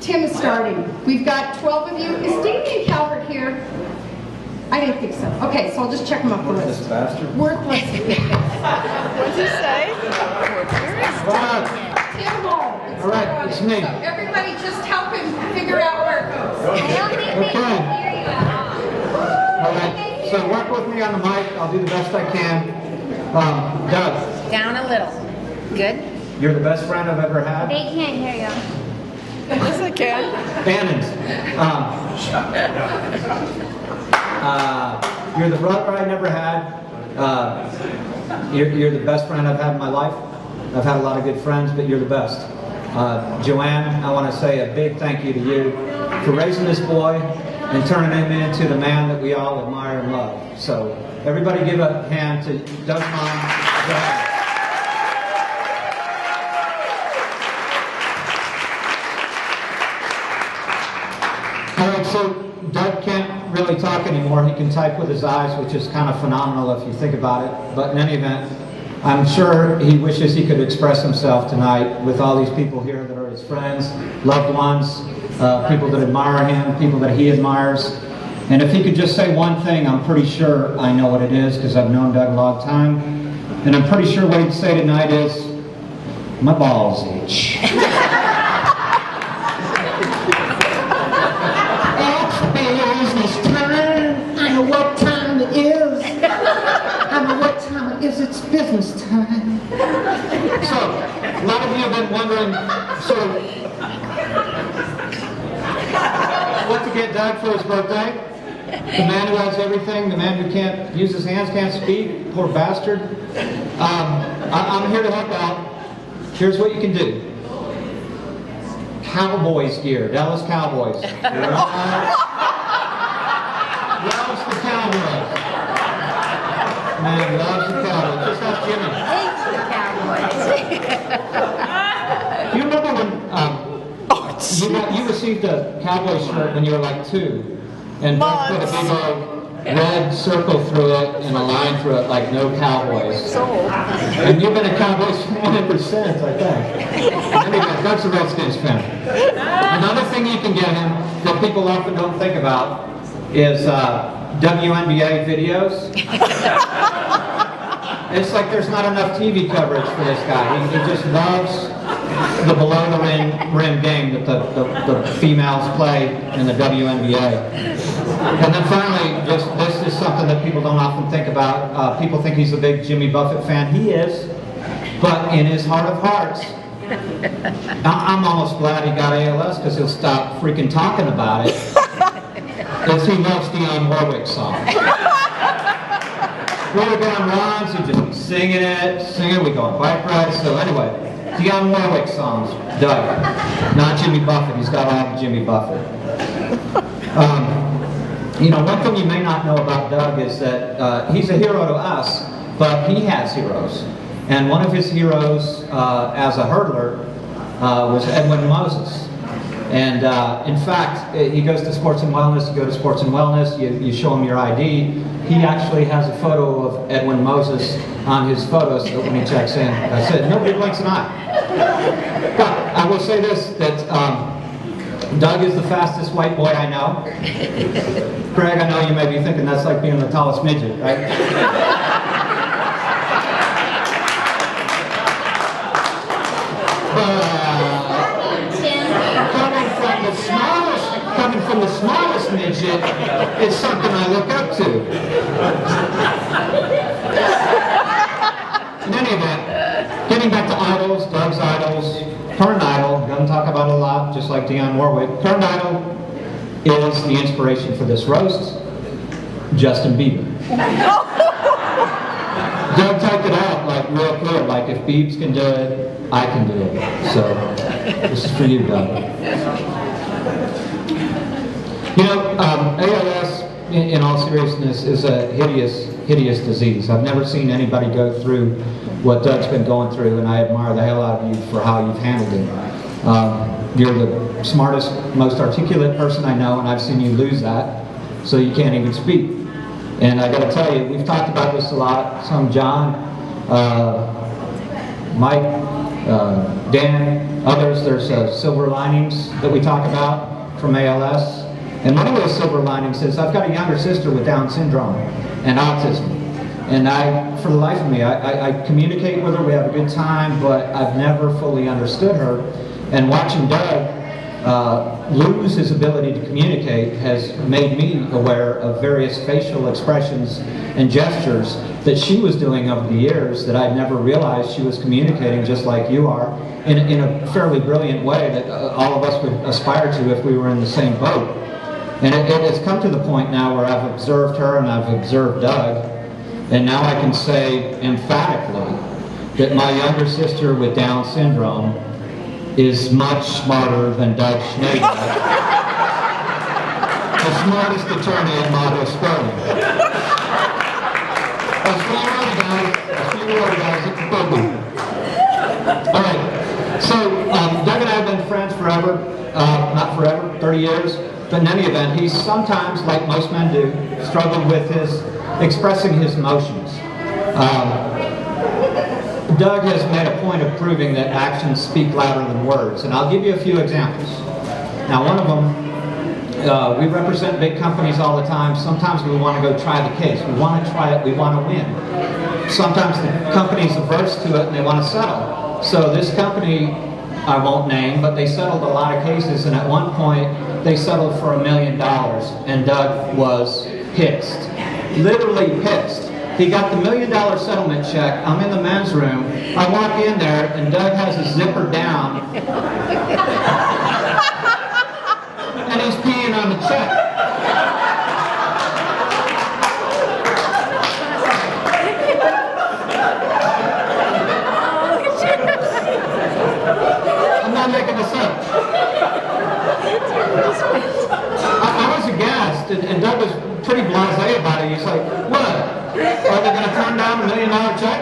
Tim is starting. We've got 12 of you. Is Damien Calvert here? I didn't think so. Okay, so I'll just check him off the list. Bastard. Worthless. What'd you say? Tim Hall. All right, it's me. So everybody just help him figure out where it goes. Okay. All right, so work with me on the mic. I'll do the best I can. Doug, Down a little. Good. you're the best friend I've ever had. They can't hear you. Yes, I can. Bannon's. You're the brother I never had. You're the best friend I've had in my life. I've had a lot of good friends, but you're the best. Joanne, I want to say a big thank you to you for raising this boy and turning him into the man that we all admire and love. So everybody give a hand to Doug's mom, Joanne. All right, so Doug can't really talk anymore. He can type with his eyes, which is kind of phenomenal if you think about it. But in any event, I'm sure he wishes he could express himself tonight with all these people here that are his friends, loved ones, people that admire him, people that he admires. And if he could just say one thing, I'm pretty sure I know what it is because I've known Doug a long time. And I'm pretty sure what he'd say tonight is, my balls itch. What time it is. I know what time it is. It's business time. So, a lot of you have been wondering, what to get Doug for his birthday. The man who has everything, the man who can't use his hands, can't speak, poor bastard. I'm here to help out. Here's what you can do. Cowboys gear, Dallas Cowboys. Loves the Cowboys. Man, loves the Cowboys. Just ask Jimmy. Hates the Cowboys. Do you remember when you received a Cowboy shirt when you were like 2, and Doug put a big old red circle through it and a line through it like no Cowboys. Sold. And you've been a Cowboys fan ever since, I think. Anyway, Doug's a Redskins fan. Another thing you can get him that people often don't think about is WNBA videos. It's like there's not enough TV coverage for this guy. He just loves the below-the-rim game that the females play in the WNBA. And then finally, just this is something that people don't often think about. People think he's a big Jimmy Buffett fan. He is, but in his heart of hearts, I'm almost glad he got ALS because he'll stop freaking talking about it. Because he loves Dionne Warwick songs. We were going runs, he'd just be singing, we go on bike rides. So anyway, Dionne Warwick songs, Doug. Not Jimmy Buffett, he's got all of Jimmy Buffett. One thing you may not know about Doug is that he's a hero to us, but he has heroes. And one of his heroes as a hurdler was Edwin Moses. And in fact, he goes to Sports and Wellness, you go to Sports and Wellness, you show him your ID. He actually has a photo of Edwin Moses on his photo so that when he checks in, that's it. Nobody blinks an eye. But I will say this, that Doug is the fastest white boy I know. Greg, I know you may be thinking that's like being the tallest midget, right? Coming from the smallest midget is something I look up to. In any event, getting back to idols, Doug's idols, current idol, doesn't talk about it a lot, just like Dionne Warwick. Current idol is the inspiration for this roast, Justin Bieber. Doug typed it out like real clear, like if Biebs can do it, I can do it. So, this is for you, Doug. ALS, in all seriousness, is a hideous disease. I've never seen anybody go through what Doug's been going through, and I admire the hell out of you for how you've handled it. You're the smartest, most articulate person I know, and I've seen you lose that, so you can't even speak. And I got to tell you, we've talked about this a lot. Some John, Mike, Dan, Others, there's silver linings that we talk about from ALS. And one of those silver linings is I've got a younger sister with Down syndrome and autism. And for the life of me, I communicate with her, we have a good time, but I've never fully understood her. And watching Doug lose his ability to communicate has made me aware of various facial expressions and gestures that she was doing over the years that I'd never realized she was communicating just like you are in a fairly brilliant way that all of us would aspire to if we were in the same boat. And it has come to the point now where I've observed her and I've observed Doug, and now I can say emphatically that my younger sister with Down syndrome is much smarter than Doug Schneider, the smartest attorney in Motto Sterling. A few more guys at the podium. All right, so Doug and I have been friends forever, not forever, 30 years, but in any event, he's sometimes, like most men do, struggled with expressing his emotions. Doug has made a point of proving that actions speak louder than words, and I'll give you a few examples. Now, one of them, we represent big companies all the time. Sometimes we want to go try the case. We want to try it. We want to win. Sometimes the company's averse to it and they want to settle. So this company, I won't name, but they settled a lot of cases, and at one point they settled for $1 million, and Doug was pissed. Literally pissed. He got the $1 million settlement check. I'm in the men's room. I walk in there, and Doug has his zipper down. And he's peeing on the check. I'm not making this up. I was aghast, and Doug was pretty blasé about it. He's like, what? Are they going to turn down $1 million check?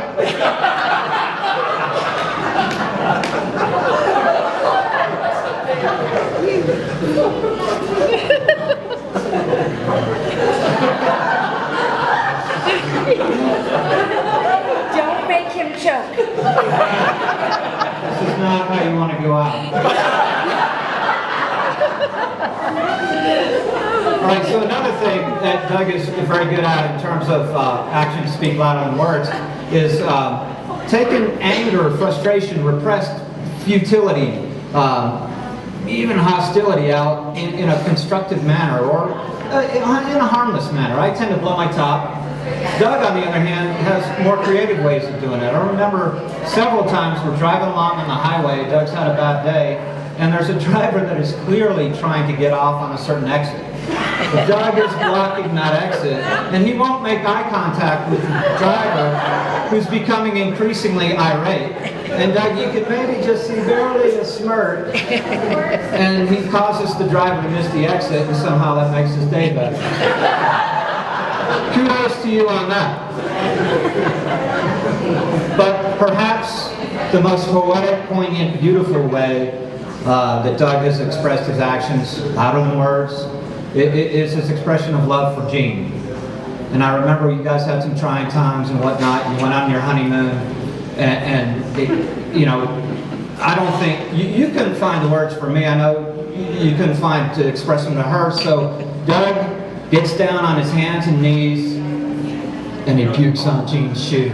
Don't make him choke. This is not how you want to go out. All right, so another thing that Doug is very good at in terms of actions speak louder than words is taking anger, frustration, repressed futility, even hostility out in a constructive manner or in a harmless manner. I tend to blow my top. Doug, on the other hand, has more creative ways of doing it. I remember several times we're driving along on the highway, Doug's had a bad day, and there's a driver that is clearly trying to get off on a certain exit. Doug is blocking that exit, and he won't make eye contact with the driver, who's becoming increasingly irate. And Doug, you can maybe just see barely a smirk, and he causes the driver to miss the exit, and somehow that makes his day better. Kudos to you on that. But perhaps the most poetic, poignant, beautiful way that Doug has expressed his actions louder than words is his expression of love for Jean. And I remember you guys had some trying times and whatnot. You went on your honeymoon, and you know, I don't think you couldn't find the words for me. I know you couldn't find to express them to her. So Doug gets down on his hands and knees, and he pukes on Jean's shoes.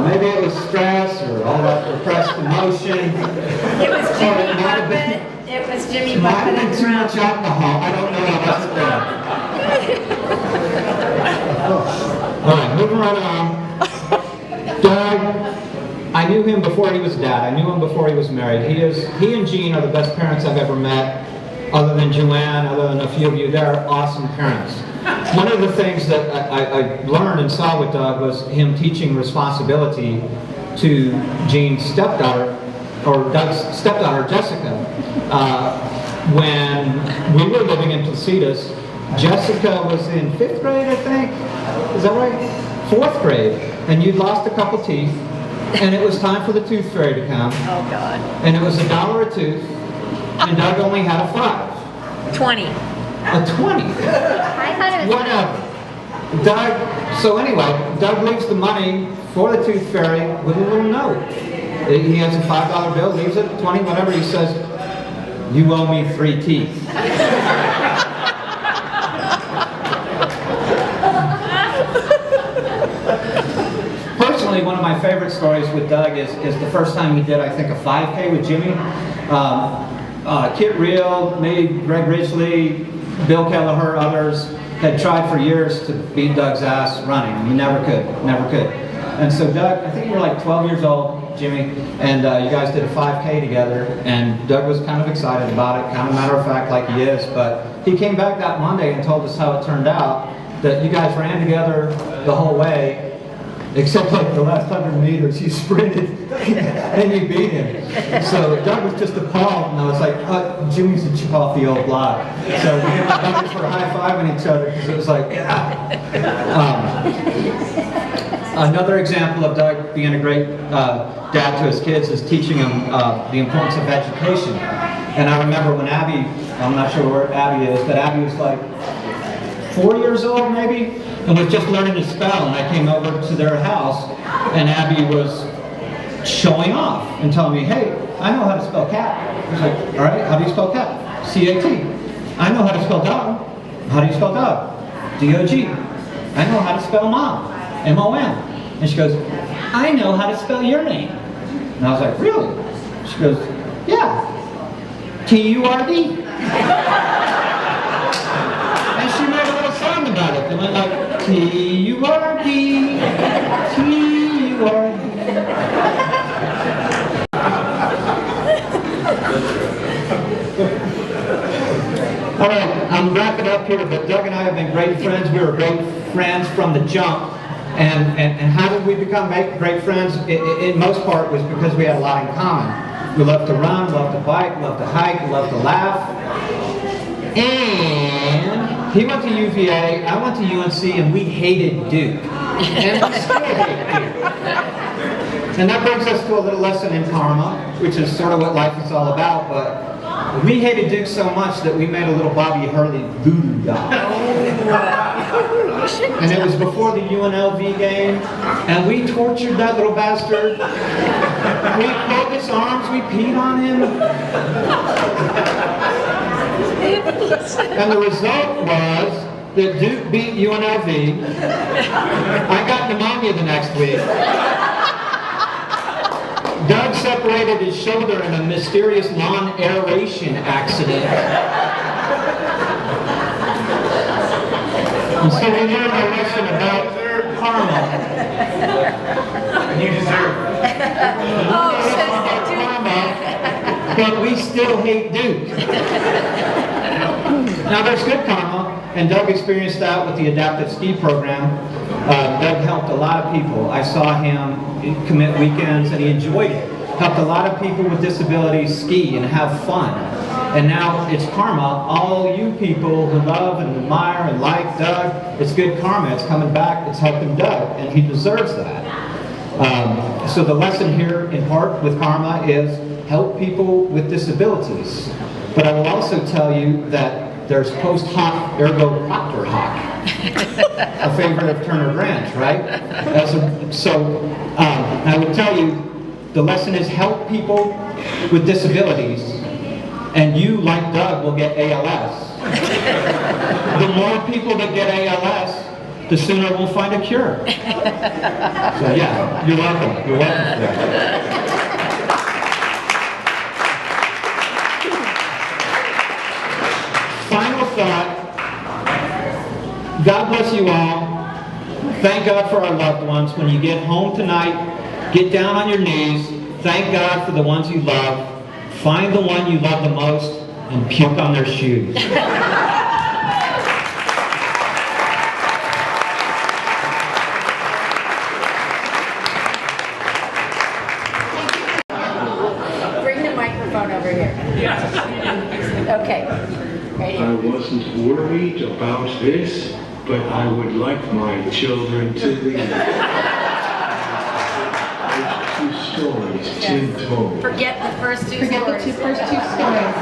Maybe it was stress or all that repressed emotion. It was Jimmy Buffett. It was Jimmy Might Buffett have and been too much Trump. alcohol. I don't know. I wasn't there. All right, moving right on. Doug, I knew him before he was dad. I knew him before he was married. He and Jean are the best parents I've ever met. Other than Joanne, other than a few of you, they're awesome parents. One of the things that I learned and saw with Doug was him teaching responsibility to Jean's stepdaughter, or Doug's stepdaughter, Jessica. When we were living in Placitas, Jessica was in 5th grade, I think. Is that right? 4th grade. And you'd lost a couple teeth, and it was time for the tooth fairy to come. Oh, God. And it was $1 a tooth, and Doug only had a 5. 20. A 20. I thought it was Whatever. So anyway, Doug leaves the money for the Tooth Fairy with a little note. He has a $5 bill, leaves it, 20, whatever. He says, "You owe me 3 teeth." Personally, one of my favorite stories with Doug is the first time he did, I think, a 5K with Jimmy. Kit Reel, me, Greg Ridgely, Bill Kelleher, others had tried for years to beat Doug's ass running. We never could. And so Doug, I think you were like 12 years old, Jimmy, and you guys did a 5K together, and Doug was kind of excited about it, kind of matter of fact like he is, but he came back that Monday and told us how it turned out, that you guys ran together the whole way, except like the last 100 meters, you sprinted and you beat him. So Doug was just appalled, and I was like, Jimmy's a chip off the old block. So we were high-fiving each other because it was like, yeah. Another example of Doug being a great dad to his kids is teaching them the importance of education. And I remember when Abby, I'm not sure where Abby is, but Abby was like 4 years old maybe, and was just learning to spell, and I came over to their house, and Abby was showing off and telling me, "Hey, I know how to spell cat." I was like, "All right, how do you spell cat?" C-A-T. "I know how to spell dog." "How do you spell dog?" D-O-G. "I know how to spell mom." M-O-M. And she goes, "I know how to spell your name." And I was like, "Really?" She goes, "Yeah. T-U-R-D. And she made a little song about it. It went like, T-U-R-D, T-U-R-D. All right, I'm wrapping up here, but Doug and I have been great friends. We were great friends from the jump. And how did we become great friends? In most part was because we had a lot in common. We loved to run, loved to bike, loved to hike, loved to laugh. And he went to UVA, I went to UNC, and we hated Duke. And we still hate Duke. And that brings us to a little lesson in karma, which is sort of what life is all about, but we hated Duke so much that we made a little Bobby Hurley voodoo doll. And it was before the UNLV game, and we tortured that little bastard. We pulled his arms, we peed on him. And the result was that Duke beat UNLV. I got pneumonia the next week. Doug separated his shoulder in a mysterious non-aeration accident. And so we learned a lesson about karma. You deserve Karma, but we still hate Duke. Now there's good karma, and Doug experienced that with the adaptive ski program. Doug helped a lot of people. I saw him commit weekends, and he enjoyed it. Helped a lot of people with disabilities ski and have fun. And now it's karma. All you people who love and admire and like Doug, it's good karma. It's coming back. It's helping Doug, and he deserves that. So the lesson here, in part, with karma is help people with disabilities. But I will also tell you that there's post hoc ergo propter hoc, a favorite of Turner Branch, right? I would tell you, the lesson is help people with disabilities, and you, like Doug, will get ALS. The more people that get ALS, the sooner we'll find a cure. So yeah, you're welcome. You're welcome for that. Final thought. God bless you all. Thank God for our loved ones. When you get home tonight, get down on your knees. Thank God for the ones you love. Find the one you love the most and puke on their shoes. Bring the microphone over here. Okay. Right I here. wasn't worried about this, but I would like my children to read. Those 2 stories, Tim told. Forget the first two Forget the stories. first two stories.